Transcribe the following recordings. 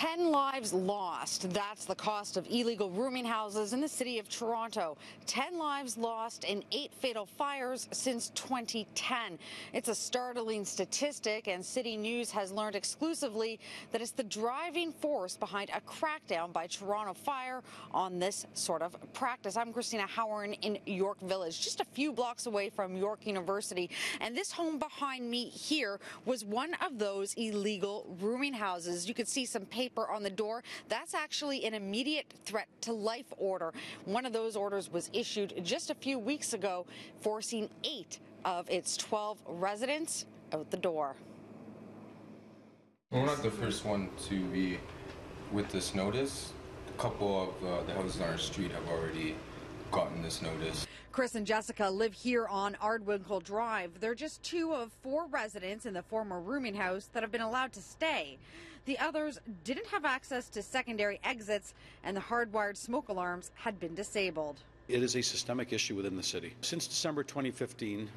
10 lives lost. That's the cost of illegal rooming houses in the city of Toronto. 10 lives lost in 8 fatal fires since 2010. It's a startling statistic, and City News has learned exclusively that it's the driving force behind a crackdown by Toronto Fire on this sort of practice. I'm Christina Howard in York Village, just a few blocks away from York University. And this home behind me here was one of those illegal rooming houses. You could see some paper on the door. That's actually an immediate threat to life order. One of those orders was issued just a few weeks ago, forcing 8 of its 12 residents out the door. We're not the first one to be with this notice. A couple of the houses on our street have already gotten this notice. Chris and Jessica live here on Ardwinkle Drive. They're just 2 of 4 residents in the former rooming house that have been allowed to stay. The others didn't have access to secondary exits, and the hardwired smoke alarms had been disabled. It is a systemic issue within the city. Since December 2015,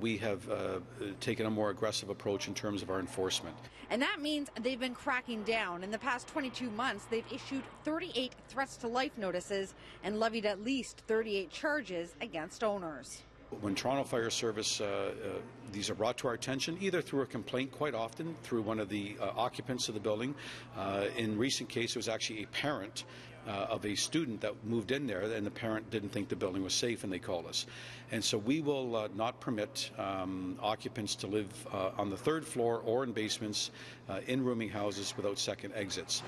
we have taken a more aggressive approach in terms of our enforcement. And that means they've been cracking down. In the past 22 months, they've issued 38 threats to life notices and levied at least 38 charges against owners. When Toronto Fire Service, these are brought to our attention, either through a complaint, quite often through one of the occupants of the building. In recent case, it was actually a parent of a student that moved in there, and the parent didn't think the building was safe, and they called us. And so we will not permit occupants to live on the 3rd floor or in basements in rooming houses without second exits.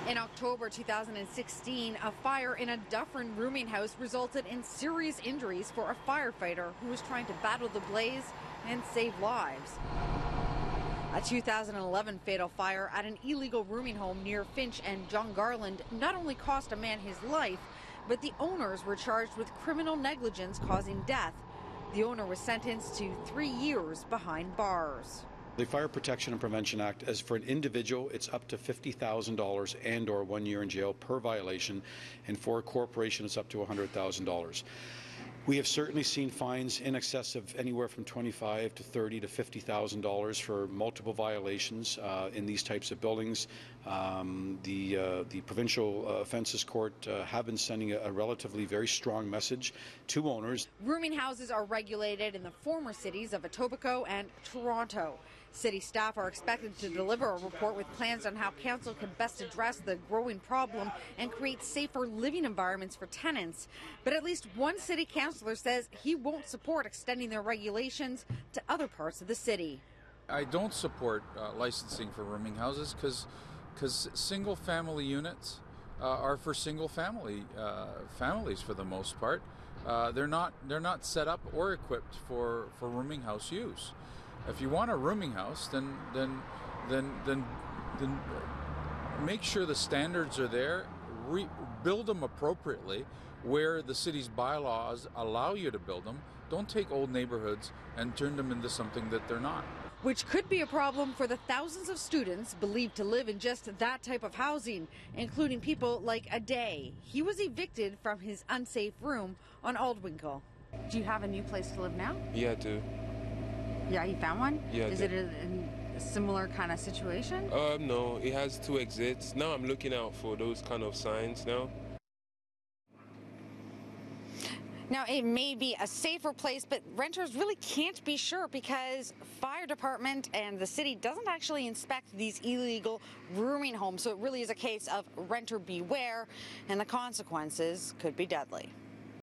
In October 2016, a fire in a Dufferin rooming house resulted in serious injuries for a firefighter who was trying to battle the blaze and save lives. A 2011 fatal fire at an illegal rooming home near Finch and John Garland not only cost a man his life, but the owners were charged with criminal negligence causing death. The owner was sentenced to 3 years behind bars. The Fire Protection and Prevention Act, as for an individual, it's up to $50,000 and or 1 year in jail per violation, and for a corporation it's up to $100,000. We have certainly seen fines in excess of anywhere from $25,000 to $30,000 to $50,000 for multiple violations in these types of buildings. The Provincial Offences Court have been sending a relatively very strong message to owners. Rooming houses are regulated in the former cities of Etobicoke and Toronto. City staff are expected to deliver a report with plans on how council can best address the growing problem and create safer living environments for tenants. But at least one city councillor says he won't support extending their regulations to other parts of the city. I don't support licensing for rooming houses because single-family units are for single-family families for the most part. They're not set up or equipped for rooming house use. If you want a rooming house, then make sure the standards are there. Build them appropriately where the city's bylaws allow you to build them. Don't take old neighborhoods and turn them into something that they're not. Which could be a problem for the thousands of students believed to live in just that type of housing, including people like Aday. He was evicted from his unsafe room on Ardwinkle. Do you have a new place to live now? Yeah, I do. Yeah, you found one? Yeah. Is it a similar kind of situation? No, it has 2 exits. Now I'm looking out for those kind of signs now. Now, it may be a safer place, but renters really can't be sure because fire department and the city doesn't actually inspect these illegal rooming homes. So it really is a case of renter beware, and the consequences could be deadly.